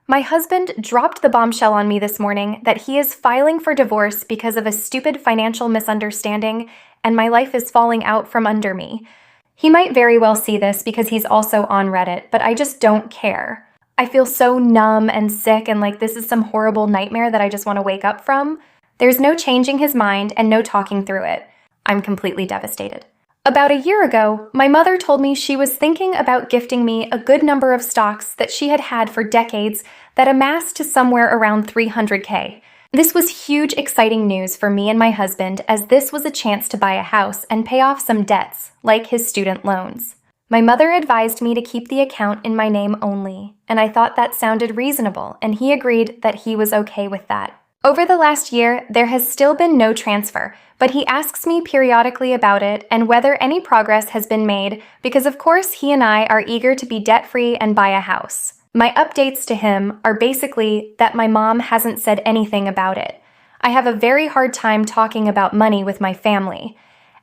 My husband dropped the bombshell on me this morning that he is filing for divorce because of a stupid financial misunderstanding, and my life is falling out from under me. He might very well see this because he's also on Reddit, but I just don't care. I feel so numb and sick and like this is some horrible nightmare that I just want to wake up from. There's no changing his mind and no talking through it. I'm completely devastated. About a year ago, my mother told me she was thinking about gifting me a good number of stocks that she had had for decades that amassed to somewhere around 300K. This was huge, exciting news for me and my husband, as this was a chance to buy a house and pay off some debts, like his student loans. My mother advised me to keep the account in my name only, and I thought that sounded reasonable, and he agreed that he was okay with that. Over the last year, there has still been no transfer, but he asks me periodically about it and whether any progress has been made because of course he and I are eager to be debt-free and buy a house. My updates to him are basically that my mom hasn't said anything about it. I have a very hard time talking about money with my family,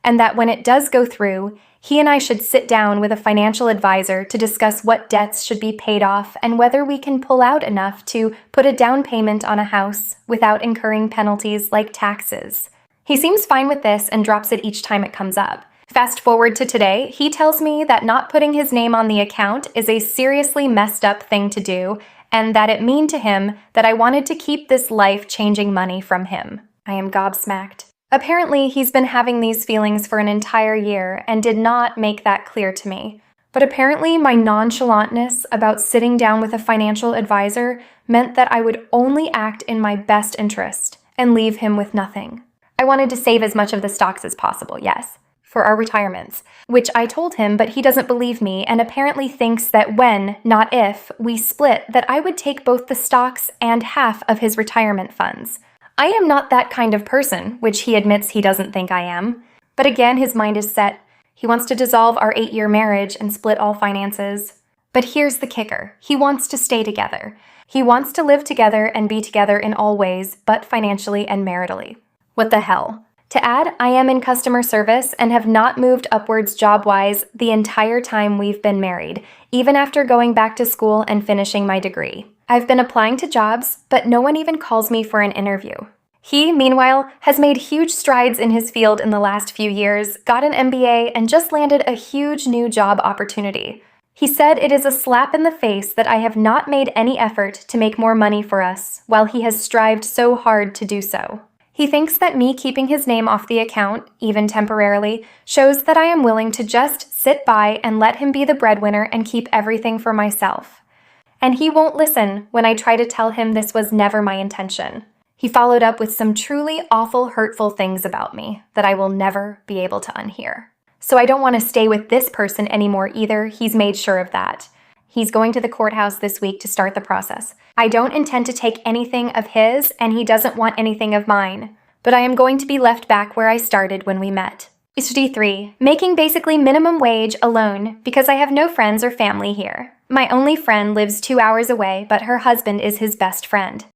and that when it does go through, he and I should sit down with a financial advisor to discuss what debts should be paid off and whether we can pull out enough to put a down payment on a house without incurring penalties like taxes. He seems fine with this and drops it each time it comes up. Fast forward to today, he tells me that not putting his name on the account is a seriously messed up thing to do and that it meant to him that I wanted to keep this life-changing money from him. I am gobsmacked. Apparently, he's been having these feelings for an entire year and did not make that clear to me. But apparently, my nonchalantness about sitting down with a financial advisor meant that I would only act in my best interest and leave him with nothing. I wanted to save as much of the stocks as possible, yes, for our retirements, which I told him, but he doesn't believe me and apparently thinks that when, not if, we split, that I would take both the stocks and half of his retirement funds. I am not that kind of person, which he admits he doesn't think I am. But again, his mind is set. He wants to dissolve our 8-year marriage and split all finances. But here's the kicker. He wants to stay together. He wants to live together and be together in all ways, but financially and maritally. What the hell? To add, I am in customer service and have not moved upwards job-wise the entire time we've been married, even after going back to school and finishing my degree. I've been applying to jobs, but no one even calls me for an interview. He, meanwhile, has made huge strides in his field in the last few years, got an MBA, and just landed a huge new job opportunity. He said it is a slap in the face that I have not made any effort to make more money for us, while he has strived so hard to do so. He thinks that me keeping his name off the account, even temporarily, shows that I am willing to just sit by and let him be the breadwinner and keep everything for myself. And he won't listen when I try to tell him this was never my intention. He followed up with some truly awful, hurtful things about me that I will never be able to unhear. So I don't want to stay with this person anymore either. He's made sure of that. He's going to the courthouse this week to start the process. I don't intend to take anything of his, and he doesn't want anything of mine. But I am going to be left back where I started when we met. Issue 3. Making basically minimum wage alone because I have no friends or family here. My only friend lives 2 hours away, but her husband is his best friend.